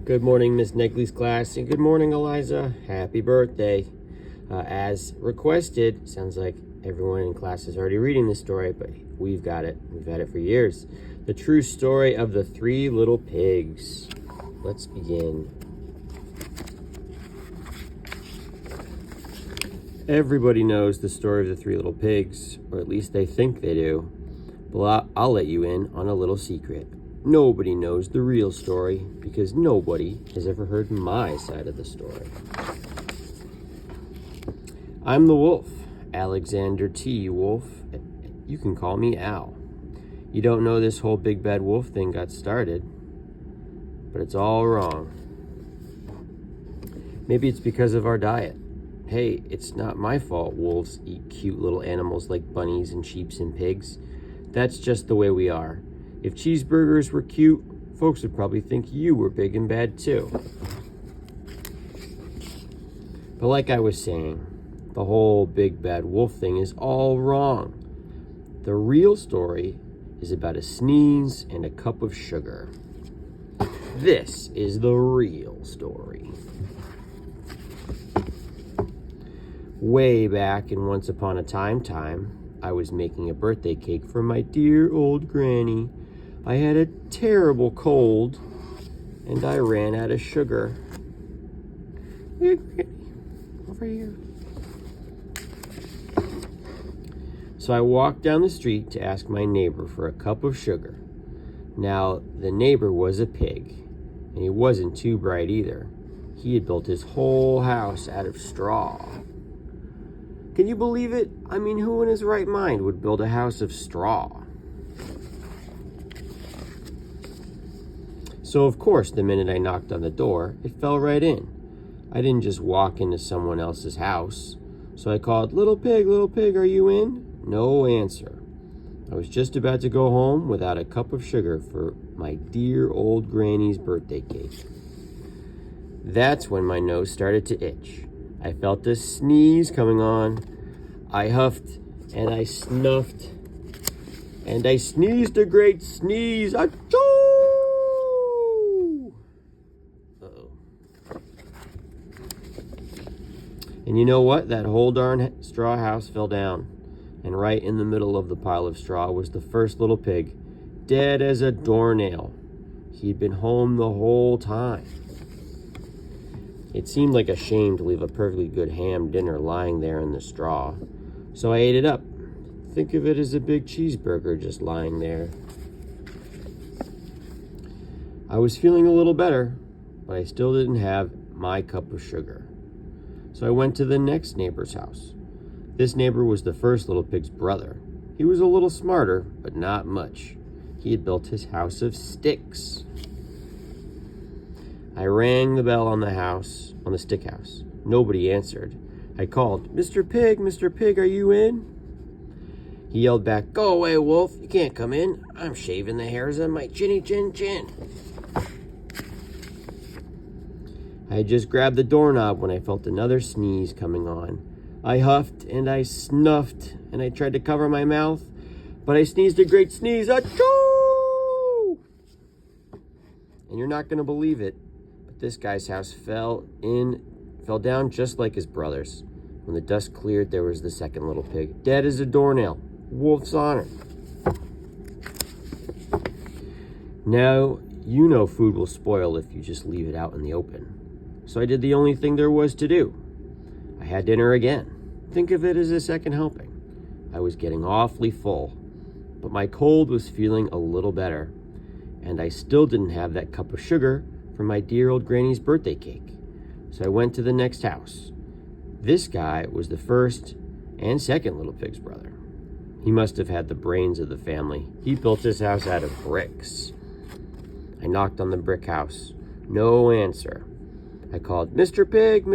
Good morning, Miss Negley's class, and good morning, Eliza. Happy birthday. As requested, sounds like everyone in class is already reading this story, but we've got it. We've had it for years. The true story of the three little pigs. Let's begin. Everybody knows the story of the three little pigs, or at least they think they do. But I'll let you in on a little secret. Nobody knows the real story because nobody has ever heard my side of the story. I'm the wolf, Alexander T. Wolf. You can call me Al. You don't know this whole big bad wolf thing got started, but it's all wrong. Maybe it's because of our diet. Hey, it's not my fault wolves eat cute little animals like bunnies and sheep and pigs. That's just the way we are. If cheeseburgers were cute, folks would probably think you were big and bad too. But like I was saying, the whole big bad wolf thing is all wrong. The real story is about a sneeze and a cup of sugar. This is the real story. Way back in Once Upon a Time, I was making a birthday cake for my dear old granny. I had a terrible cold, and I ran out of sugar. Over here. So I walked down the street to ask my neighbor for a cup of sugar. Now, the neighbor was a pig, and he wasn't too bright either. He had built his whole house out of straw. Can you believe it? I mean, who in his right mind would build a house of straw? So, of course, the minute I knocked on the door, it fell right in. I didn't just walk into someone else's house. So I called, little pig, are you in? No answer. I was just about to go home without a cup of sugar for my dear old granny's birthday cake. That's when my nose started to itch. I felt a sneeze coming on. I huffed and I snuffed and I sneezed a great sneeze. Achoo! And you know what? That whole darn straw house fell down. And right in the middle of the pile of straw was the first little pig, dead as a doornail. He'd been home the whole time. It seemed like a shame to leave a perfectly good ham dinner lying there in the straw. So I ate it up. Think of it as a big cheeseburger just lying there. I was feeling a little better, but I still didn't have my cup of sugar. So I went to the next neighbor's house. This neighbor was the first little pig's brother. He was a little smarter, but not much. He had built his house of sticks. I rang the bell on the stick house. Nobody answered. I called, Mr. Pig, are you in? He yelled back, go away, wolf, you can't come in. I'm shaving the hairs on my chinny chin. I had just grabbed the doorknob when I felt another sneeze coming on. I huffed and I snuffed and I tried to cover my mouth, but I sneezed a great sneeze. Achoo! And you're not going to believe it, but this guy's house fell down just like his brother's. When the dust cleared, there was the second little pig, dead as a doornail. Wolf's honor. Now, you know food will spoil if you just leave it out in the open. So I did the only thing there was to do. I had dinner again. Think of it as a second helping. I was getting awfully full, but my cold was feeling a little better, and I still didn't have that cup of sugar for my dear old granny's birthday cake. So I went to the next house. This guy was the first and second little pig's brother. He must have had the brains of the family. He built his house out of bricks. I knocked on the brick house. No answer. I called, Mr. Pig,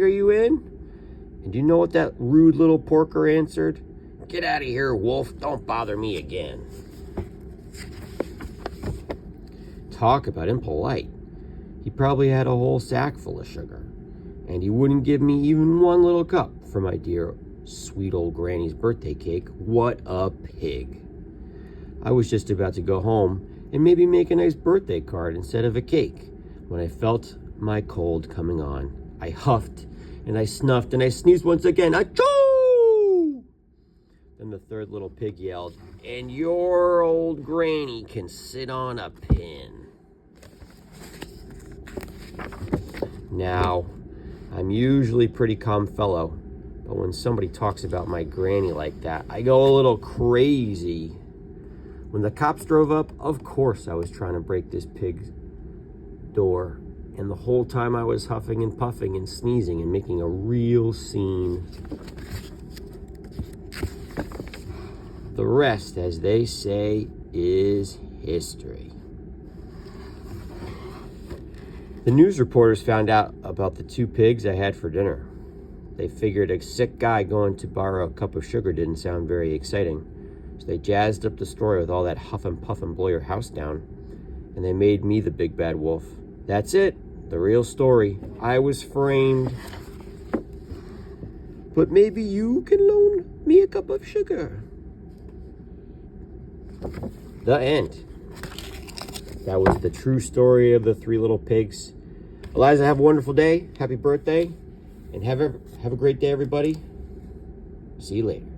are you in? And do you know what that rude little porker answered? Get out of here, wolf. Don't bother me again. Talk about impolite. He probably had a whole sack full of sugar. And he wouldn't give me even one little cup for my dear sweet old granny's birthday cake. What a pig. I was just about to go home and maybe make a nice birthday card instead of a cake When I felt my cold coming on, I huffed and I snuffed and I sneezed once again. Achoo! Then the third little pig yelled, "And your old granny can sit on a pin." Now, I'm usually a pretty calm fellow, but when somebody talks about my granny like that, I go a little crazy. When the cops drove up, of course I was trying to break this pig's door, and the whole time I was huffing and puffing and sneezing and making a real scene. The rest, as they say, is history. The news reporters found out about the 2 pigs I had for dinner. They figured a sick guy going to borrow a cup of sugar didn't sound very exciting, so they jazzed up the story with all that huff and puff and blow your house down, and they made me the big bad wolf. That's it, the real story. I was framed. But maybe you can loan me a cup of sugar. The end. That was the true story of the 3 little pigs. Eliza, have a wonderful day. Happy birthday. And have a great day, everybody. See you later.